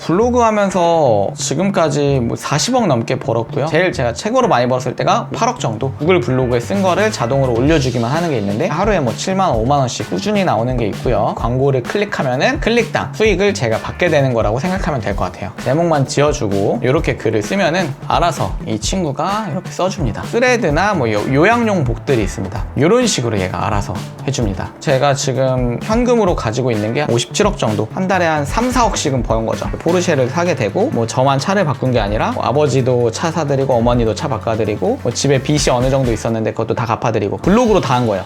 블로그 하면서 지금까지 뭐 40억 넘게 벌었고요. 제일 제가 최고로 많이 벌었을 때가 8억 정도. 구글 블로그에 쓴 거를 자동으로 올려주기만 하는 게 있는데 하루에 뭐 7만 원, 5만 원씩 꾸준히 나오는 게 있고요. 광고를 클릭하면은 클릭당 수익을 제가 받게 되는 거라고 생각하면 될 것 같아요. 제목만 지어주고 이렇게 글을 쓰면은 알아서 이 친구가 이렇게 써줍니다. 스레드나 뭐 요양용 복들이 있습니다. 이런 식으로 얘가 알아서 해줍니다. 제가 지금 현금으로 가지고 있는 게 57억 정도, 한 달에 한 3, 4억씩은 버는 거죠. 포르쉐를 사게 되고 뭐 저만 차를 바꾼 게 아니라 뭐 아버지도 차 사드리고 어머니도 차 바꿔드리고 뭐 집에 빚이 어느 정도 있었는데 그것도 다 갚아드리고 블로그로 다 한 거예요.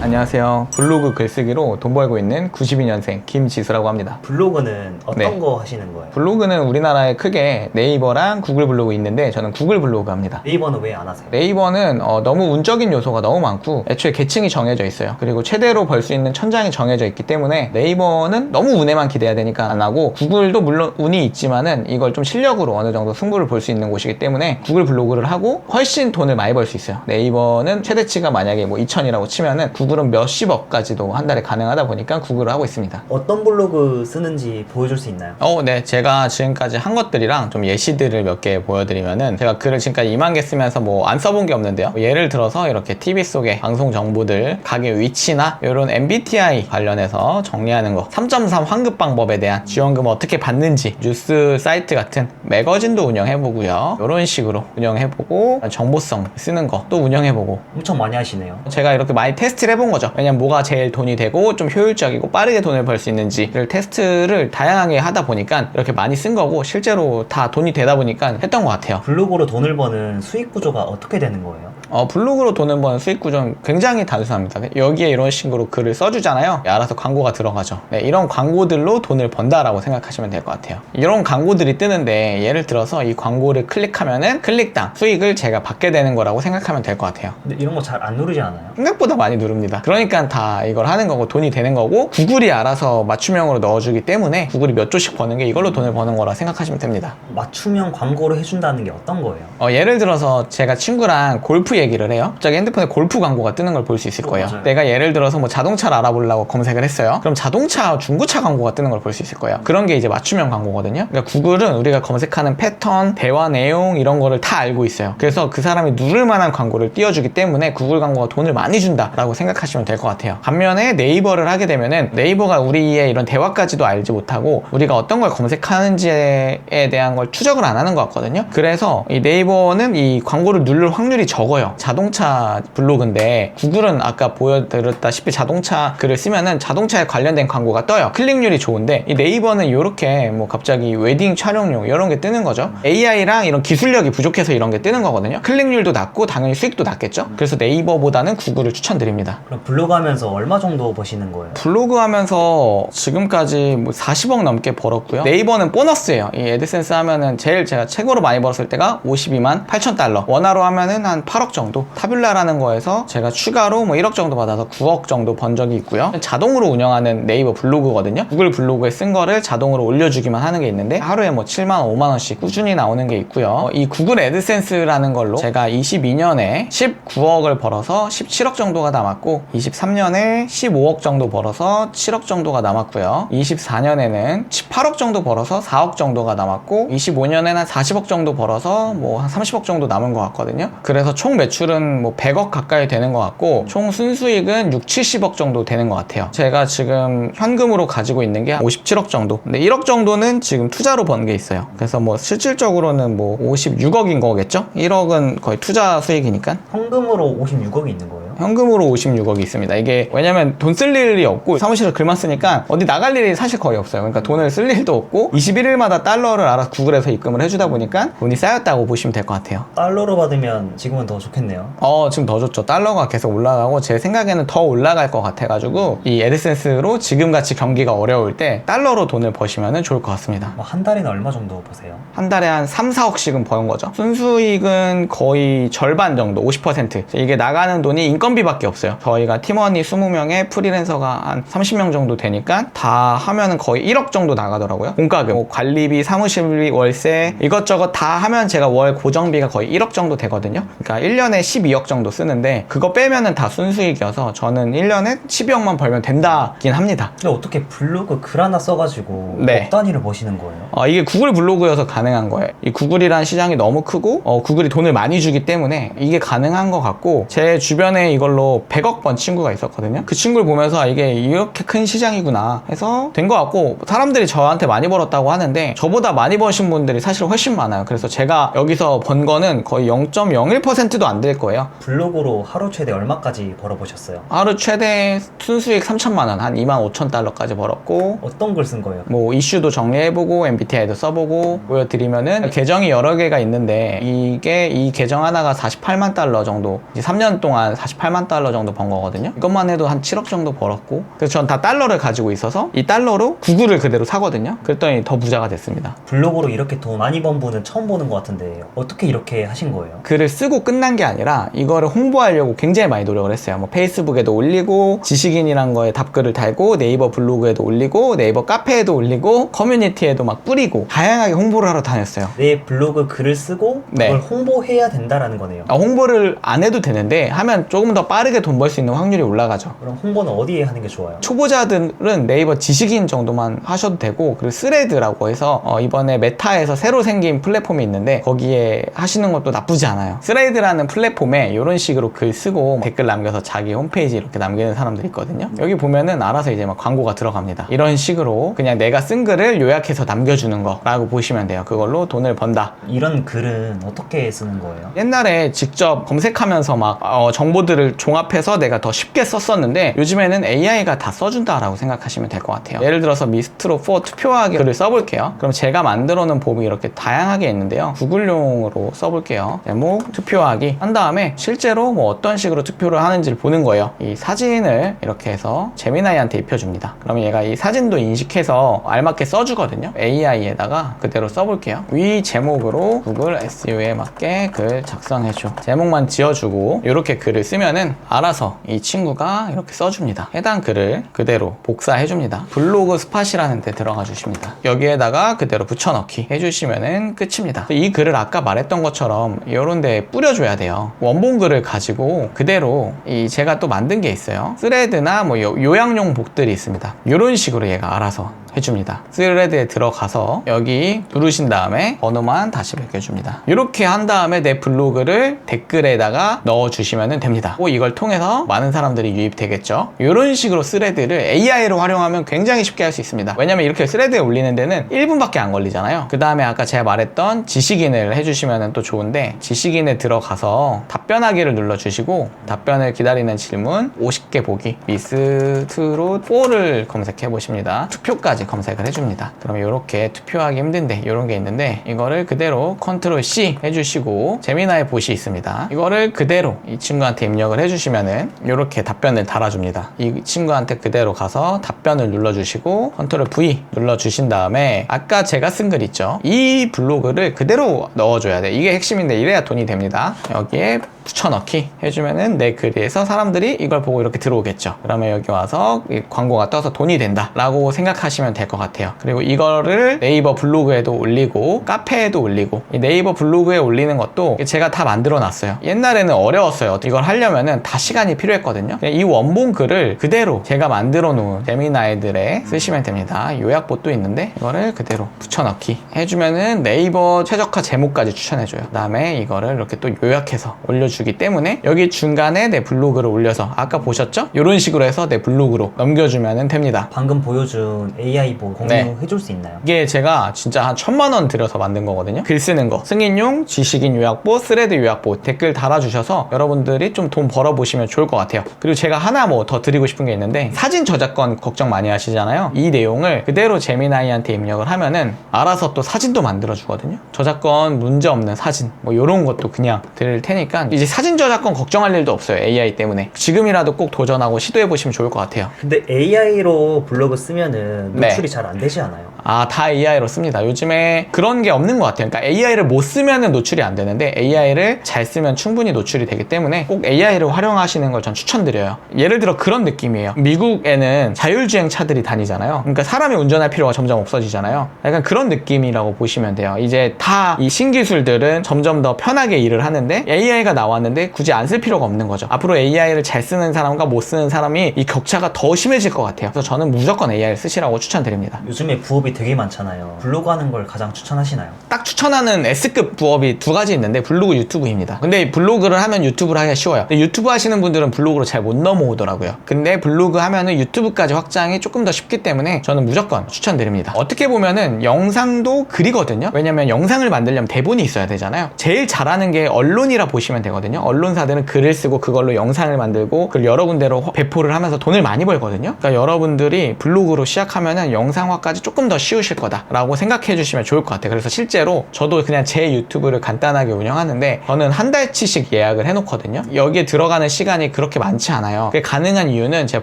안녕하세요. 블로그 글쓰기로 돈 벌고 있는 92년생 김지수라고 합니다. 블로그는 어떤 네. 거 하시는 거예요? 블로그는 우리나라에 크게 네이버랑 구글 블로그 있는데 저는 구글 블로그 합니다. 네이버는 왜 안 하세요? 네이버는 너무 운적인 요소가 너무 많고 애초에 계층이 정해져 있어요. 그리고 최대로 벌 수 있는 천장이 정해져 있기 때문에 네이버는 너무 운에만 기대야 되니까 안 하고, 구글도 물론 운이 있지만은 이걸 좀 실력으로 어느 정도 승부를 볼 수 있는 곳이기 때문에 구글 블로그를 하고 훨씬 돈을 많이 벌 수 있어요. 네이버는 최대치가 만약에 뭐 2천이라고 치면은 구글은 몇십억까지도 한 달에 가능하다 보니까 구글을 하고 있습니다. 어떤 블로그 쓰는지 보여줄 수 있나요? 네. 제가 지금까지 한 것들이랑 좀 예시들을 몇 개 보여드리면은, 제가 글을 지금까지 2만 개 쓰면서 뭐 안 써본 게 없는데요. 예를 들어서 이렇게 TV 속의 방송 정보들, 가게 위치나 이런 MBTI 관련해서 정리하는 거, 3.3 환급 방법에 대한 지원금 어떻게 받는지, 뉴스 사이트 같은 매거진도 운영해보고요. 이런 식으로 운영해보고, 정보성 쓰는 거 또 운영해보고. 엄청 많이 하시네요. 제가 이렇게 많이 테스트를 해본 거죠. 왜냐면 뭐가 제일 돈이 되고 좀 효율적이고 빠르게 돈을 벌 수 있는지를 테스트를 다양하게 하다 보니까 이렇게 많이 쓴 거고, 실제로 다 돈이 되다 보니까 했던 것 같아요. 블로그로 돈을 버는 수익 구조가 어떻게 되는 거예요? 블로그로 돈을 버는 수익 구조는 굉장히 단순합니다. 여기에 이런 식으로 글을 써주잖아요. 알아서 광고가 들어가죠. 네, 이런 광고들로 돈을 번다라고 생각하시면 될 것 같아요. 이런 광고들이 뜨는데, 예를 들어서 이 광고를 클릭하면은 클릭당 수익을 제가 받게 되는 거라고 생각하면 될 것 같아요. 근데 이런 거 잘 안 누르지 않아요? 생각보다 많이 누릅니다. 그러니까 다 이걸 하는 거고 돈이 되는 거고, 구글이 알아서 맞춤형으로 넣어주기 때문에 구글이 몇 조씩 버는 게 이걸로 돈을 버는 거라 생각하시면 됩니다. 맞춤형 광고를 해준다는 게 어떤 거예요? 예를 들어서 제가 친구랑 골프 얘기를 해요. 갑자기 핸드폰에 골프 광고가 뜨는 걸 볼 수 있을 거예요. 맞아요. 내가 예를 들어서 뭐 자동차를 알아보려고 검색을 했어요. 그럼 자동차 중고차 광고가 뜨는 걸 볼 수 있을 거예요. 그런 게 이제 맞춤형 광고거든요. 그러니까 구글은 우리가 검색하는 패턴, 대화 내용 이런 거를 다 알고 있어요. 그래서 그 사람이 누를 만한 광고를 띄워주기 때문에 구글 광고가 돈을 많이 준다라고 생각하시면 될 것 같아요. 반면에 네이버를 하게 되면은 네이버가 우리의 이런 대화까지도 알지 못하고 우리가 어떤 걸 검색하는지에 대한 걸 추적을 안 하는 것 같거든요. 그래서 이 네이버는 이 광고를 누를 확률이 적어요. 자동차 블로그인데 구글은 아까 보여드렸다시피 자동차 글을 쓰면은 자동차에 관련된 광고가 떠요. 클릭률이 좋은데, 이 네이버는 이렇게 뭐 갑자기 웨딩 촬영용 이런 게 뜨는 거죠. AI랑 이런 기술력이 부족해서 이런 게 뜨는 거거든요. 클릭률도 낮고 당연히 수익도 낮겠죠. 그래서 네이버보다는 구글을 추천드립니다. 그럼 블로그 하면서 얼마 정도 버시는 거예요? 블로그 하면서 지금까지 뭐 40억 넘게 벌었고요. 네이버는 보너스예요. 이 애드센스 하면은 제일 제가 최고로 많이 벌었을 때가 52만 8천 달러. 원화로 하면은 한 8억 정도. 타뷸라라는 거에서 제가 추가로 뭐 1억 정도 받아서 9억 정도 번 적이 있고요. 자동으로 운영하는 네이버 블로그거든요. 구글 블로그에 쓴 거를 자동으로 올려주기만 하는 게 있는데 하루에 뭐 7만 원, 5만 원씩 꾸준히 나오는 게 있고요. 이 구글 애드센스라는 걸로 제가 22년에 19억을 벌어서 17억 정도가 남았고, 23년에 15억 정도 벌어서 7억 정도가 남았고요. 24년에는 18억 정도 벌어서 4억 정도가 남았고, 25년에는 한 40억 정도 벌어서 뭐 한 30억 정도 남은 것 같거든요. 그래서 총 매출은 뭐 100억 가까이 되는 것 같고, 총 순수익은 6, 70억 정도 되는 것 같아요. 제가 지금 현금으로 가지고 있는 게 57억 정도. 근데 1억 정도는 지금 투자로 번 게 있어요. 그래서 뭐 실질적으로는 뭐 56억인 거겠죠? 1억은 거의 투자 수익이니까. 현금으로 56억이 있는 거예요? 현금으로 56억이 있습니다. 이게 왜냐면 돈 쓸 일이 없고 사무실에 글만 쓰니까 어디 나갈 일이 사실 거의 없어요. 그러니까 돈을 쓸 일도 없고 21일마다 달러를 알아서 구글에서 입금을 해주다 보니까 돈이 쌓였다고 보시면 될 것 같아요. 달러로 받으면 지금은 더 좋겠네요. 지금 더 좋죠. 달러가 계속 올라가고 제 생각에는 더 올라갈 것 같아가지고 이 애드센스로 지금같이 경기가 어려울 때 달러로 돈을 버시면 좋을 것 같습니다. 뭐 한 달에는 얼마 정도 버세요? 한 달에 한 3, 4억씩은 버는 거죠. 순수익은 거의 절반 정도, 50%. 이게 나가는 돈이 인건비 인건비밖에 없어요. 저희가 팀원이 20명에 프리랜서가 한 30명 정도 되니까 다 하면은 거의 1억 정도 나가더라고요. 공과금, 뭐 관리비, 사무실비, 월세 이것저것 다 하면 제가 월 고정비가 거의 1억 정도 되거든요. 그러니까 1년에 12억 정도 쓰는데 그거 빼면은 다 순수익이어서 저는 1년에 12억만 벌면 된다긴 합니다. 근데 어떻게 블로그 글 하나 써가지고 네. 억 단위를 버시는 거예요? 이게 구글 블로그여서 가능한 거예요. 이 구글이라는 시장이 너무 크고 구글이 돈을 많이 주기 때문에 이게 가능한 것 같고, 제 주변에 이걸로 100억 번 친구가 있었거든요. 그 친구를 보면서 이게 이렇게 큰 시장이구나 해서 된 것 같고, 사람들이 저한테 많이 벌었다고 하는데 저보다 많이 버신 분들이 사실 훨씬 많아요. 그래서 제가 여기서 번 거는 거의 0.01%도 안 될 거예요. 블로그로 하루 최대 얼마까지 벌어보셨어요? 하루 최대 순수익 3천만 원, 한 25,000달러까지 벌었고, 어떤 글 쓴 거예요? 뭐 이슈도 정리해보고 MBTI도 써보고 보여드리면은 계정이 여러 개가 있는데 이게 이 계정 하나가 48만 달러 정도, 이제 3년 동안 48만 달러 정도 번 거거든요. 이것만 해도 한 7억 정도 벌었고, 그래서 전 다 달러를 가지고 있어서 이 달러로 구글을 그대로 사거든요. 그랬더니 더 부자가 됐습니다. 블로그로 이렇게 돈 많이 번 분은 처음 보는 것 같은데 어떻게 이렇게 하신 거예요? 글을 쓰고 끝난 게 아니라 이거를 홍보하려고 굉장히 많이 노력을 했어요. 뭐 페이스북에도 올리고, 지식인이란 거에 답글을 달고, 네이버 블로그에도 올리고, 네이버 카페에도 올리고, 커뮤니티에도 막 뿌리고 다양하게 홍보를 하러 다녔어요. 내 블로그 글을 쓰고 네. 그걸 홍보해야 된다라는 거네요. 홍보를 안 해도 되는데 하면 조금 더 빠르게 돈 벌 수 있는 확률이 올라가죠. 그럼 홍보는 어디에 하는 게 좋아요? 초보자들은 네이버 지식인 정도만 하셔도 되고, 그리고 스레드라고 해서 이번에 메타에서 새로 생긴 플랫폼이 있는데 거기에 하시는 것도 나쁘지 않아요. 스레드라는 플랫폼에 이런 식으로 글 쓰고 댓글 남겨서 자기 홈페이지 이렇게 남기는 사람들이 있거든요. 여기 보면은 알아서 이제 막 광고가 들어갑니다. 이런 식으로 그냥 내가 쓴 글을 요약해서 남겨주는 거라고 보시면 돼요. 그걸로 돈을 번다. 이런 글은 어떻게 쓰는 거예요? 옛날에 직접 검색하면서 막 정보들을 종합해서 내가 더 쉽게 썼었는데 요즘에는 AI가 다 써준다라고 생각하시면 될 것 같아요. 예를 들어서 미스트로 4 투표하기 글을 써볼게요. 그럼 제가 만들어 놓은 폼이 이렇게 다양하게 있는데요. 구글용으로 써볼게요. 제목 투표하기 한 다음에 실제로 뭐 어떤 식으로 투표를 하는지를 보는 거예요. 이 사진을 이렇게 해서 제미나이한테 입혀줍니다. 그러면 얘가 이 사진도 인식해서 알맞게 써주거든요. AI에다가 그대로 써볼게요. 위 제목으로 구글 SEO에 맞게 글 작성해줘. 제목만 지어주고 이렇게 글을 쓰면은 알아서 이 친구가 이렇게 써줍니다. 해당 글을 그대로 복사해줍니다. 블로그 스팟이라는 데 들어가 주십니다. 여기에다가 그대로 붙여넣기 해주시면은 끝입니다. 이 글을 아까 말했던 것처럼 이런 데 뿌려줘야 돼요. 원본 글을 가지고 그대로 제가 또 만든 게 있어요. 스레드나 뭐 요약용 복들이 있습니다. 이런 식으로 얘가 알아서 해줍니다. 스레드에 들어가서 여기 누르신 다음에 번호만 다시 매겨줍니다. 이렇게 한 다음에 내 블로그를 댓글에다가 넣어주시면 됩니다. 이걸 통해서 많은 사람들이 유입되겠죠. 이런 식으로 스레드를 AI로 활용하면 굉장히 쉽게 할 수 있습니다. 왜냐면 이렇게 스레드에 올리는 데는 1분밖에 안 걸리잖아요. 그 다음에 아까 제가 말했던 지식인을 해주시면 또 좋은데, 지식인에 들어가서 답변하기를 눌러주시고 답변을 기다리는 질문 50개 보기, 미스트로 4를 검색해 보십니다. 투표까지 검색을 해줍니다. 그러면 이렇게 투표하기 힘든데 이런 게 있는데 이거를 그대로 컨트롤 C 해주시고 제미나이 봇이 있습니다. 이거를 그대로 이 친구한테 입력을 해주시면은 이렇게 답변을 달아줍니다. 이 친구한테 그대로 가서 답변을 눌러주시고 컨트롤 V 눌러주신 다음에 아까 제가 쓴 글 있죠? 이 블로그를 그대로 넣어줘야 돼. 이게 핵심인데 이래야 돈이 됩니다. 여기에 붙여넣기 해주면은 내 글에서 사람들이 이걸 보고 이렇게 들어오겠죠. 그러면 여기 와서 이 광고가 떠서 돈이 된다 라고 생각하시면 될 것 같아요. 그리고 이거를 네이버 블로그에도 올리고 카페에도 올리고, 이 네이버 블로그에 올리는 것도 제가 다 만들어 놨어요. 옛날에는 어려웠어요. 이걸 하려면은 다 시간이 필요했거든요. 이 원본 글을 그대로 제가 만들어 놓은 제미나이들에 쓰시면 됩니다. 요약봇도 있는데 이거를 그대로 붙여넣기 해주면은 네이버 최적화 제목까지 추천해줘요. 그 다음에 이거를 이렇게 또 요약해서 올려주기 때문에 여기 중간에 내 블로그를 올려서 아까 보셨죠? 이런 식으로 해서 내 블로그로 넘겨주면 됩니다. 방금 보여준 AI 봇 공유해줄 수 있나요? 이게 제가 진짜 한 1,000만 원 들여서 만든 거거든요. 글 쓰는 거, 승인용, 지식인 요약봇, 스레드 요약봇 댓글 달아주셔서 여러분들이 좀 돈 벌어보시면 좋을 것 같아요. 그리고 제가 하나 뭐 더 드리고 싶은 게 있는데, 사진 저작권 걱정 많이 하시잖아요. 이 내용을 그대로 제미나이한테 입력을 하면은 알아서 또 사진도 만들어 주거든요. 저작권 문제 없는 사진 뭐 이런 것도 그냥 드릴 테니까 이제 사진 저작권 걱정할 일도 없어요. AI 때문에. 지금이라도 꼭 도전하고 시도해 보시면 좋을 것 같아요. 근데 AI로 블로그 쓰면은 네. 노출이 잘 안 되지 않아요? 다 AI로 씁니다. 요즘에 그런 게 없는 것 같아요. 그러니까 AI를 못 쓰면은 노출이 안 되는데 AI를 잘 쓰면 충분히 노출이 되기 때문에 꼭 AI를 활용하시는 걸 전 추천드려요. 예를 들어 그런 느낌이에요. 미국에는 자율주행 차들이 다니잖아요. 그러니까 사람이 운전할 필요가 점점 없어지잖아요. 약간 그런 느낌이라고 보시면 돼요. 이제 다 이 신기술들은 점점 더 편하게 일을 하는데 AI가 나왔는데 굳이 안 쓸 필요가 없는 거죠. 앞으로 AI를 잘 쓰는 사람과 못 쓰는 사람이 이 격차가 더 심해질 것 같아요. 그래서 저는 무조건 AI를 쓰시라고 추천드립니다. 요즘에 부업이 되게 많잖아요. 블로그 하는 걸 가장 추천하시나요? 딱 추천하는 S급 부업이 두 가지 있는데 블로그, 유튜브입니다. 근데 블로그를 하면 유튜브를 하기가 쉬워요. 근데 유튜브 하시는 분들은 블로그로 잘 못 넘어오더라고요. 근데 블로그 하면은 유튜브까지 확장이 조금 더 쉽기 때문에 저는 무조건 추천드립니다. 어떻게 보면은 영상도 글이거든요. 왜냐면 영상을 만들려면 대본이 있어야 되잖아요. 제일 잘하는 게 언론이라 보시면 되거든요. 언론사들은 글을 쓰고 그걸로 영상을 만들고 그걸 여러 군데로 배포를 하면서 돈을 많이 벌거든요. 그러니까 여러분들이 블로그로 시작하면은 영상화까지 조금 더 쉬우실 거다라고 생각해 주시면 좋을 것 같아요. 그래서 실제로 저도 그냥 제 유튜브를 간단하게 운영하는데 저는 한 달치씩 예약을 해놓거든요. 여기에 들어가는 시간이 그렇게 많지 않아요. 그게 가능한 이유는 제가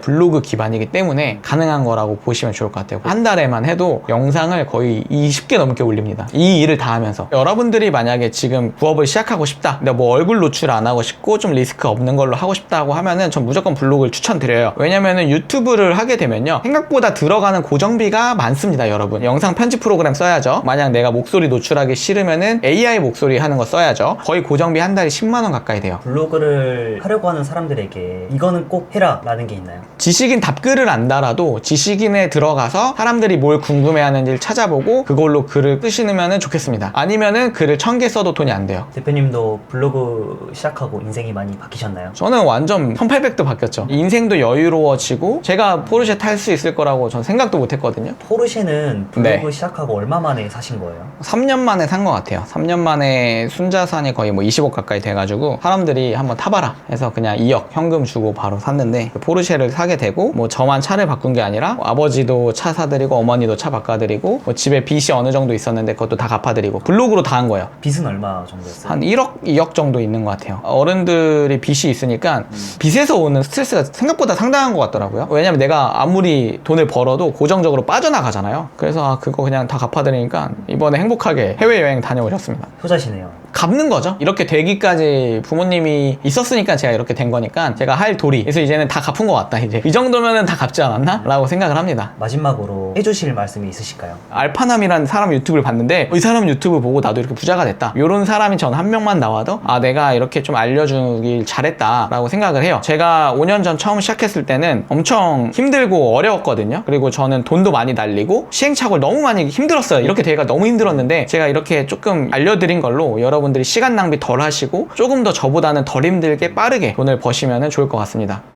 블로그 기반이기 때문에 가능한 거라고 보시면 좋을 것 같아요. 한 달에만 해도 영상을 거의 20개 넘게 올립니다. 이 일을 다 하면서. 여러분들이 만약에 지금 부업을 시작하고 싶다. 근데 뭐 얼굴 노출 안 하고 싶고 좀 리스크 없는 걸로 하고 싶다고 하면은 전 무조건 블로그를 추천드려요. 왜냐면은 유튜브를 하게 되면요. 생각보다 들어가는 고정비가 많습니다, 여러분. 영상 편집 프로그램 써야죠. 만약 내가 목소리 노출하기 싫으면은 AI 목소리 하는 거 써야죠. 거의 고정비 한 달에 10만 원 가까이 돼요. 블로그를 하려고 하는 사람들에게 이거는 꼭 해라 라는 게 있나요? 지식인 답글을 안 달아도 지식인에 들어가서 사람들이 뭘 궁금해하는지를 찾아보고 그걸로 글을 쓰시면 좋겠습니다. 아니면은 글을 1000개 써도 돈이 안 돼요. 대표님도 블로그 시작하고 인생이 많이 바뀌셨나요? 저는 완전 1800도 바뀌었죠. 인생도 여유로워지고 제가 포르쉐 탈 수 있을 거라고 전 생각도 못 했거든요. 포르쉐는 블로그 네. 시작하고 얼마 만에 사신 거예요? 3년 만에 산 것 같아요. 3년 만에 순자산이 거의 뭐 20억 가까이 돼가지고 사람들이 한번 타봐라 해서 그냥 2억 현금 주고 바로 샀는데 포르쉐를 사게 되고 뭐 저만 차를 바꾼 게 아니라 아버지도 차 사드리고 어머니도 차 바꿔드리고 뭐 집에 빚이 어느 정도 있었는데 그것도 다 갚아드리고 블로그로 다 한 거예요. 빚은 얼마 정도였어요? 한 1억, 2억 정도 있는 것 같아요. 어른들이 빚이 있으니까 빚에서 오는 스트레스가 생각보다 상당한 것 같더라고요. 왜냐면 내가 아무리 돈을 벌어도 고정적으로 빠져나가잖아요. 그래서 그거 그냥 다 갚아드리니까 이번에 행복하게 해외여행 다녀오셨습니다. 효자시네요. 갚는 거죠. 이렇게 되기까지 부모님이 있었으니까 제가 이렇게 된 거니까 제가 할 도리. 그래서 이제는 다 갚은 것 같다. 이제 이 정도면은 다 갚지 않았나? 라고 생각을 합니다. 마지막으로 해주실 말씀이 있으실까요? 알파남이라는 사람 유튜브를 봤는데 이 사람 유튜브 보고 나도 이렇게 부자가 됐다. 이런 사람이 전 한 명만 나와도 내가 이렇게 좀 알려주길 잘했다 라고 생각을 해요. 제가 5년 전 처음 시작했을 때는 엄청 힘들고 어려웠거든요. 그리고 저는 돈도 많이 날리고 시행착오를 너무 많이 힘들었어요. 이렇게 되기가 너무 힘들었는데 제가 이렇게 조금 알려드린 걸로 여러분들이 시간 낭비 덜 하시고 조금 더 저보다는 덜 힘들게 빠르게 돈을 버시면 좋을 것 같습니다.